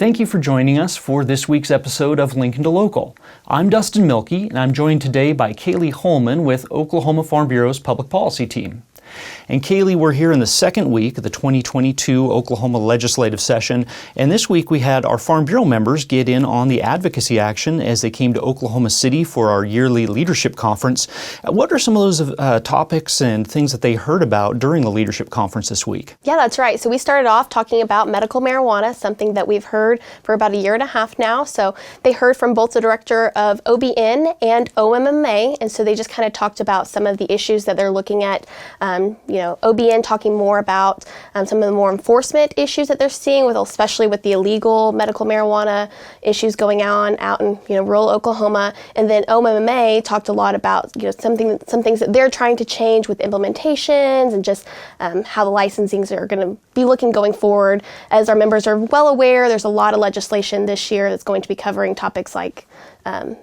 Thank you for joining us for this week's episode of Lincoln to Local. I'm Dustin Milkey, and I'm joined today by Kaylee Holman with Oklahoma Farm Bureau's Public Policy Team. And Kaylee, we're here in the second week of the 2022 Oklahoma legislative session, and this week we had our Farm Bureau members get in on the advocacy action as they came to Oklahoma City for our yearly leadership conference. What are some of those topics and things that they heard about during the leadership conference this week? Yeah, that's right. So we started off talking about medical marijuana, something that we've heard for about a year and a half now. So they heard from both the director of OBN and OMMA, and so they just kind of talked about some of the issues that they're looking at. OBN talking more about some of the more enforcement issues that they're seeing, especially with the illegal medical marijuana issues going on out in rural Oklahoma. And then OMMA talked a lot about some things that they're trying to change with implementations and just how the licensings are going to be looking going forward. As our members are well aware, there's a lot of legislation this year that's going to be covering topics like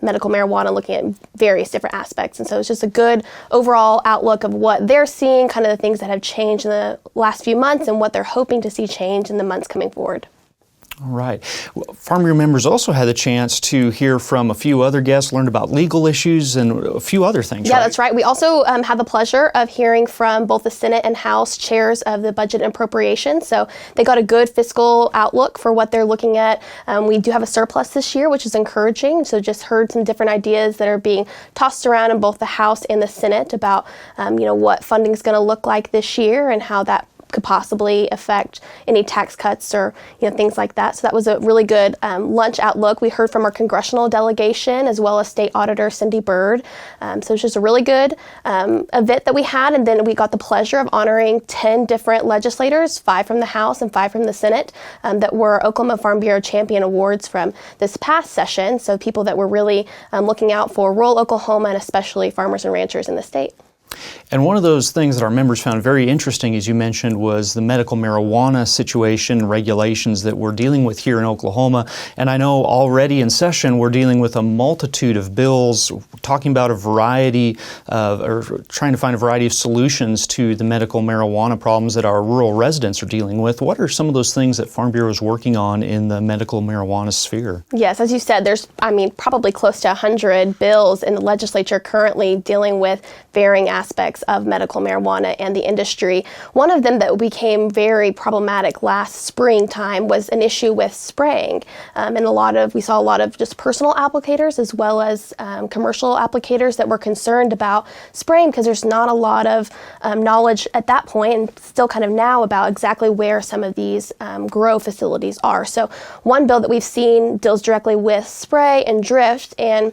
medical marijuana, looking at various different aspects. And so it's just a good overall outlook of what they're seeing, kind of the things that have changed in the last few months and what they're hoping to see change in the months coming forward. All right. Farm Bureau members also had the chance to hear from a few other guests, learn about legal issues and a few other things. Yeah, that's right. We also had the pleasure of hearing from both the Senate and House chairs of the Budget and Appropriations. So they got a good fiscal outlook for what they're looking at. We do have a surplus this year, which is encouraging. So just heard some different ideas that are being tossed around in both the House and the Senate about, what funding is going to look like this year and how that could possibly affect any tax cuts or things like that. So that was a really good lunch outlook. We heard from our congressional delegation as well as State Auditor Cindy Byrd. So it's just a really good event that we had. And then we got the pleasure of honoring 10 different legislators, 5 from the House and 5 from the Senate, that were Oklahoma Farm Bureau Champion Awards from this past session. So people that were really looking out for rural Oklahoma and especially farmers and ranchers in the state. And one of those things that our members found very interesting, as you mentioned, was the medical marijuana situation, regulations that we're dealing with here in Oklahoma. And I know already in session we're dealing with a multitude of bills talking about a variety of, or trying to find a variety of solutions to the medical marijuana problems that our rural residents are dealing with. What are some of those things that Farm Bureau is working on in the medical marijuana sphere? Yes, as you said, there's, probably close to 100 bills in the legislature currently dealing with varying aspects of medical marijuana and the industry. One of them that became very problematic last springtime was an issue with spraying. And we saw a lot of just personal applicators as well as commercial applicators that were concerned about spraying because there's not a lot of knowledge at that point and still kind of now about exactly where some of these grow facilities are. So one bill that we've seen deals directly with spray and drift, and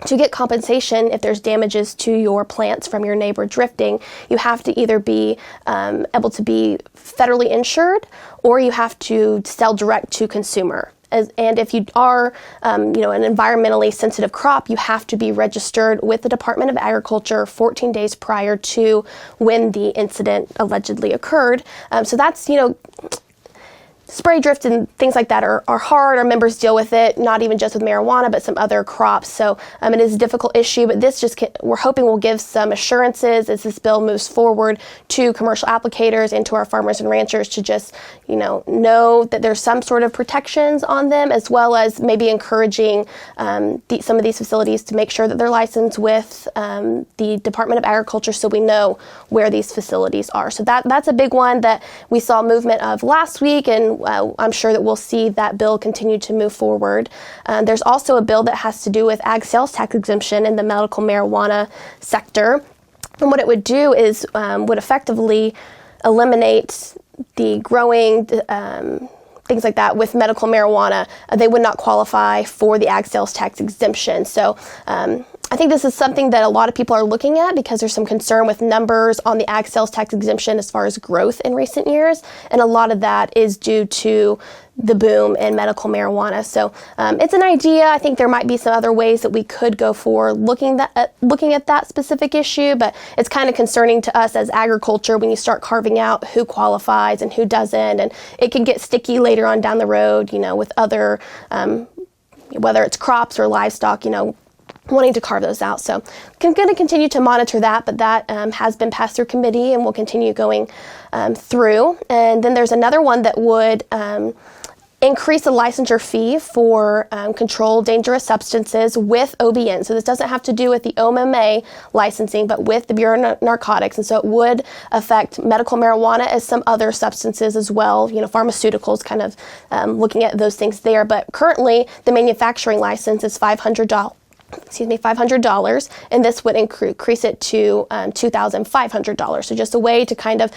to get compensation if there's damages to your plants from your neighbor drifting, you have to either be able to be federally insured or you have to sell direct to consumer. And if you are, an environmentally sensitive crop, you have to be registered with the Department of Agriculture 14 days prior to when the incident allegedly occurred. So that's, spray drift and things like that are hard. Our members deal with it, not even just with marijuana, but some other crops. So it is a difficult issue, but this we're hoping will give some assurances as this bill moves forward to commercial applicators and to our farmers and ranchers to just, know that there's some sort of protections on them, as well as maybe encouraging some of these facilities to make sure that they're licensed with the Department of Agriculture so we know where these facilities are. So that's a big one that we saw movement of last week, and I'm sure that we'll see that bill continue to move forward. There's also a bill that has to do with ag sales tax exemption in the medical marijuana sector. And what it would do is would effectively eliminate the growing things like that with medical marijuana. They would not qualify for the ag sales tax exemption. So I think this is something that a lot of people are looking at because there's some concern with numbers on the ag sales tax exemption as far as growth in recent years. And a lot of that is due to the boom in medical marijuana. So it's an idea. I think there might be some other ways that we could go for looking at that specific issue, but it's kind of concerning to us as agriculture when you start carving out who qualifies and who doesn't, and it can get sticky later on down the road, with other, whether it's crops or livestock, wanting to carve those out. So I'm going to continue to monitor that, but that has been passed through committee and will continue going through. And then there's another one that would increase the licensure fee for controlled dangerous substances with OBN. So this doesn't have to do with the OMMA licensing, but with the Bureau of Narcotics. And so it would affect medical marijuana as some other substances as well, pharmaceuticals, kind of looking at those things there. But currently, the manufacturing license is $500, and this would increase it to $2,500. So just a way to kind of,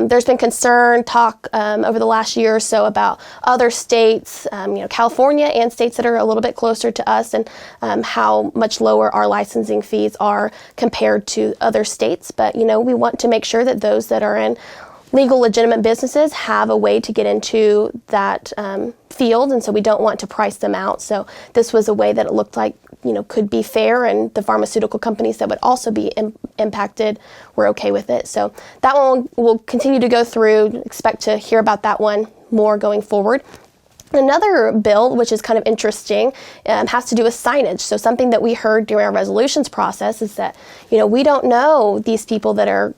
there's been talk over the last year or so about other states, California and states that are a little bit closer to us, and how much lower our licensing fees are compared to other states. But, we want to make sure that those that are in legal, legitimate businesses have a way to get into that field, and so we don't want to price them out. So this was a way that it looked like could be fair, and the pharmaceutical companies that would also be impacted were okay with it. So that one will continue to go through. Expect to hear about that one more going forward. Another bill, which is kind of interesting, has to do with signage. So something that we heard during our resolutions process is that, we don't know these people that are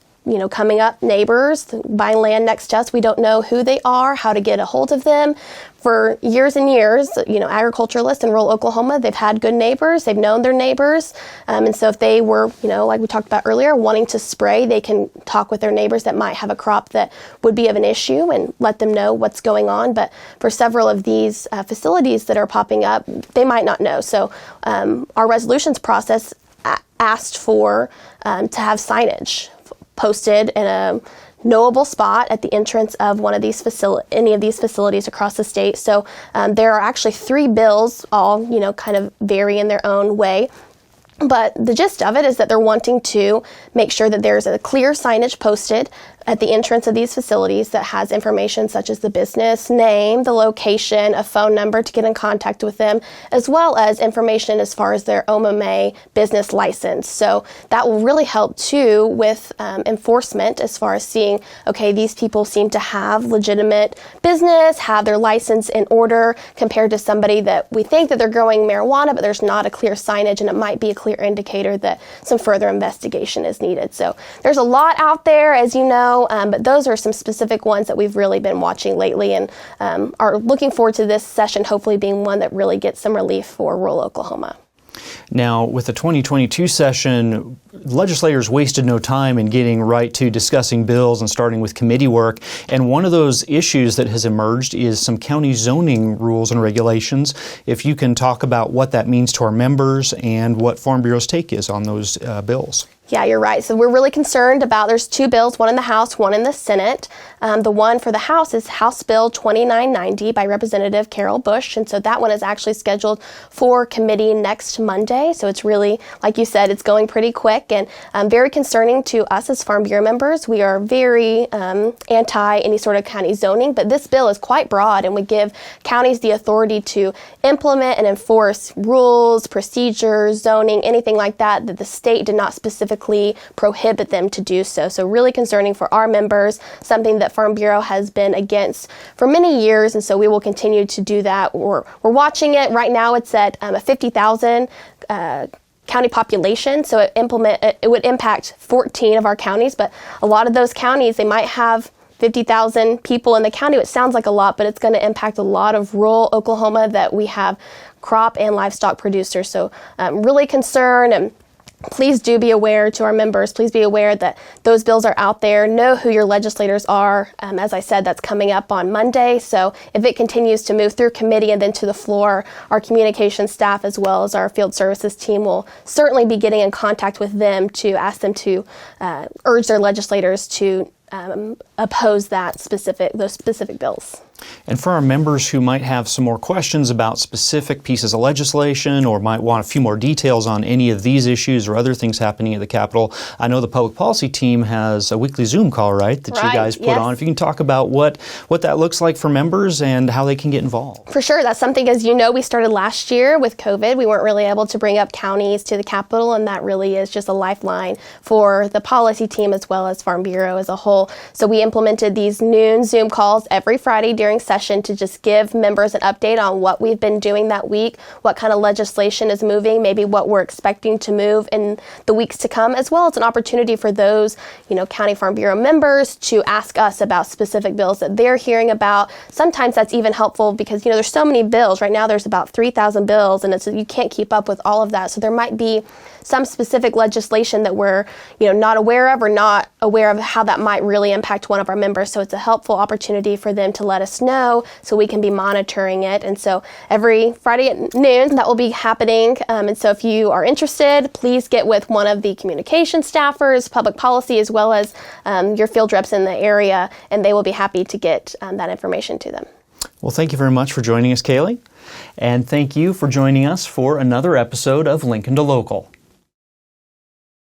coming up, neighbors, buying land next to us. We don't know who they are, how to get a hold of them. For years and years, agriculturalists in rural Oklahoma, they've had good neighbors. They've known their neighbors. And so if they were, like we talked about earlier, wanting to spray, they can talk with their neighbors that might have a crop that would be of an issue and let them know what's going on. But for several of these facilities that are popping up, they might not know. So our resolutions process asked for to have signage posted in a knowable spot at the entrance of one of these any of these facilities across the state. So there are actually 3 bills, all kind of vary in their own way. But the gist of it is that they're wanting to make sure that there's a clear signage posted at the entrance of these facilities that has information such as the business name, the location, a phone number to get in contact with them, as well as information as far as their OMMA business license. So that will really help too with enforcement as far as seeing, okay, these people seem to have legitimate business, have their license in order, compared to somebody that we think that they're growing marijuana, but there's not a clear signage, and it might be a clear indicator that some further investigation is needed. So there's a lot out there, as you know, but those are some specific ones that we've really been watching lately, and are looking forward to this session hopefully being one that really gets some relief for rural Oklahoma. Now, with the 2022 session, legislators wasted no time in getting right to discussing bills and starting with committee work. And one of those issues that has emerged is some county zoning rules and regulations. If you can talk about what that means to our members and what Farm Bureau's take is on those bills. Yeah, you're right. So we're really concerned about, there's 2 bills, one in the House, one in the Senate. The one for the House is House Bill 2990 by Representative Carol Bush. And so that one is actually scheduled for committee next Monday. So it's really, like you said, it's going pretty quick and very concerning to us as Farm Bureau members. We are very anti any sort of county zoning, but this bill is quite broad and would give counties the authority to implement and enforce rules, procedures, zoning, anything like that the state did not specifically prohibit them to do so. So really concerning for our members, something that Farm Bureau has been against for many years, and so we will continue to do that. We're watching it. Right now it's at a 50,000 county population, so it would impact 14 of our counties, but a lot of those counties, they might have 50,000 people in the county. It sounds like a lot, but it's going to impact a lot of rural Oklahoma that we have crop and livestock producers. So really concerned, and please do be aware to our members. Please be aware that those bills are out there. Know who your legislators are. As I said, that's coming up on Monday. So if it continues to move through committee and then to the floor, our communications staff as well as our field services team will certainly be getting in contact with them to ask them to urge their legislators to oppose those specific bills. And for our members who might have some more questions about specific pieces of legislation or might want a few more details on any of these issues or other things happening at the Capitol, I know the public policy team has a weekly Zoom call, right, that you guys put on. If you can talk about what that looks like for members and how they can get involved. For sure. That's something, as you know, we started last year with COVID. We weren't really able to bring up counties to the Capitol, and that really is just a lifeline for the policy team as well as Farm Bureau as a whole. local. So we implemented these noon Zoom calls every Friday during session to just give members an update on what we've been doing that week, what kind of legislation is moving, maybe what we're expecting to move in the weeks to come, as well as an opportunity for those, County Farm Bureau members to ask us about specific bills that they're hearing about. Sometimes that's even helpful because, there's so many bills. Right now there's about 3,000 bills, and you can't keep up with all of that. So there might be some specific legislation that we're, not aware of or not aware of how that might really impact one of our members. So it's a helpful opportunity for them to let us know so we can be monitoring it. And so every Friday at noon, that will be happening. And so if you are interested, please get with one of the communication staffers, public policy, as well as your field reps in the area, and they will be happy to get that information to them. Well, thank you very much for joining us, Kaylee. And thank you for joining us for another episode of Lincoln to Local.